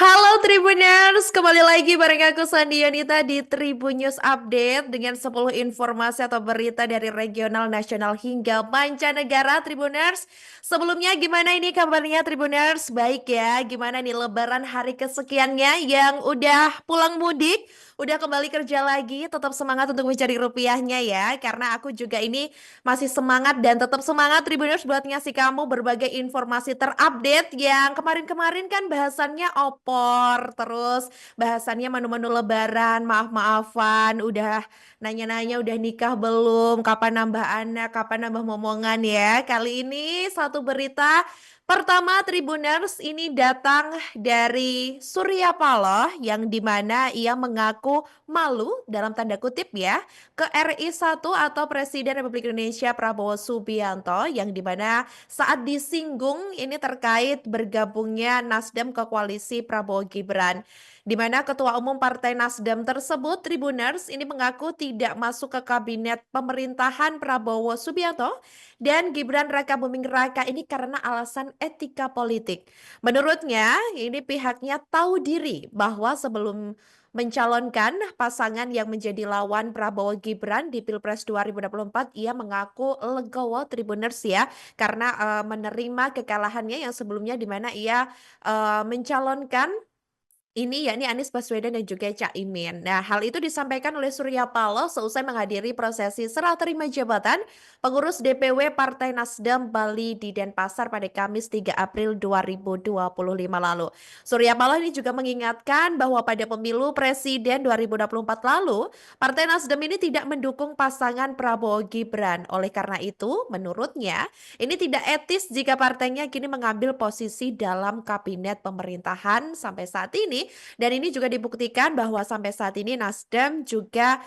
Halo Tribuners, kembali lagi bareng aku Sandi Yonita di Tribun News Update dengan 10 informasi atau berita dari regional, nasional hingga mancanegara Tribuners. Sebelumnya gimana ini kabarnya Tribuners? Baik ya, gimana nih lebaran hari kesekiannya yang udah pulang mudik, udah kembali kerja lagi, tetap semangat untuk mencari rupiahnya ya. Karena aku juga ini masih semangat dan tetap semangat Tribuners buat ngasih kamu berbagai informasi terupdate yang kemarin-kemarin kan bahasannya opor, terus bahasannya menu-menu lebaran, maaf-maafan, udah nanya-nanya udah nikah belum, kapan nambah anak, kapan nambah momongan ya. Kali ini satu berita pertama Tribuners ini datang dari Surya Paloh yang dimana ia mengaku malu dalam tanda kutip ya ke RI1 atau Presiden Republik Indonesia Prabowo Subianto yang dimana saat disinggung ini terkait bergabungnya Nasdem ke koalisi Prabowo Gibran. Di mana Ketua Umum Partai Nasdem tersebut Tribuners ini mengaku tidak masuk ke kabinet pemerintahan Prabowo Subianto dan Gibran Raka Buming Raka ini karena alasan etika politik. Menurutnya ini pihaknya tahu diri bahwa sebelum mencalonkan pasangan yang menjadi lawan Prabowo Gibran di Pilpres 2024, ia mengaku legowo Tribuners ya karena menerima kekalahannya yang sebelumnya di mana ia mencalonkan ini yakni Anies Baswedan dan juga Caimin. Nah, hal itu disampaikan oleh Surya Paloh seusai menghadiri prosesi serah terima jabatan pengurus DPW Partai Nasdem Bali di Denpasar pada Kamis 3 April 2025 lalu. Surya Paloh ini juga mengingatkan bahwa pada pemilu Presiden 2024 lalu, Partai Nasdem ini tidak mendukung pasangan Prabowo Gibran. Oleh karena itu, menurutnya, ini tidak etis jika partainya kini mengambil posisi dalam kabinet pemerintahan sampai saat ini. Dan ini juga dibuktikan bahwa sampai saat ini Nasdem juga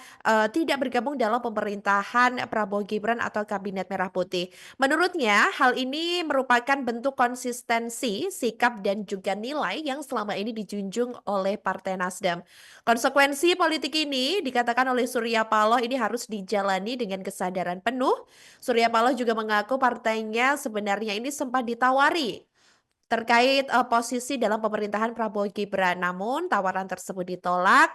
tidak bergabung dalam pemerintahan Prabowo Gibran atau Kabinet Merah Putih. Menurutnya, hal ini merupakan bentuk konsistensi, sikap dan juga nilai yang selama ini dijunjung oleh Partai Nasdem. Konsekuensi politik ini dikatakan oleh Surya Paloh ini harus dijalani dengan kesadaran penuh. Surya Paloh juga mengaku partainya sebenarnya ini sempat ditawari terkait posisi dalam pemerintahan Prabowo Gibran. Namun tawaran tersebut ditolak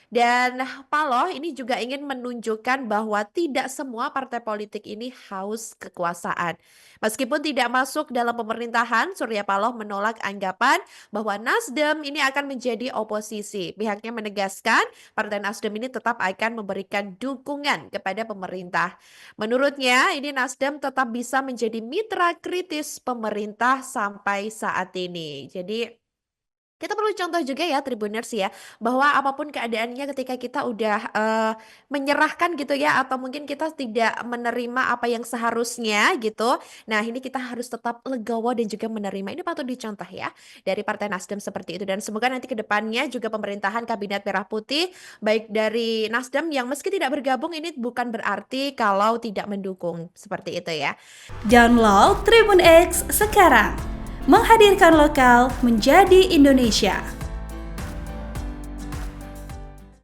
dan Paloh ini juga ingin menunjukkan bahwa tidak semua partai politik ini haus kekuasaan. Meskipun tidak masuk dalam pemerintahan, Surya Paloh menolak anggapan bahwa Nasdem ini akan menjadi oposisi. Pihaknya menegaskan Partai Nasdem ini tetap akan memberikan dukungan kepada pemerintah. Menurutnya, ini Nasdem tetap bisa menjadi mitra kritis pemerintah sampai saat ini. Jadi, kita perlu contoh juga ya Tribuners ya, bahwa apapun keadaannya ketika kita udah menyerahkan gitu ya, atau mungkin kita tidak menerima apa yang seharusnya gitu. Nah, ini kita harus tetap legowo dan juga menerima. Ini patut dicontoh ya dari Partai Nasdem seperti itu. Dan semoga nanti ke depannya juga pemerintahan Kabinet Merah Putih, baik dari Nasdem yang meski tidak bergabung ini bukan berarti kalau tidak mendukung. Seperti itu ya. Download Tribun X sekarang, menghadirkan lokal menjadi Indonesia.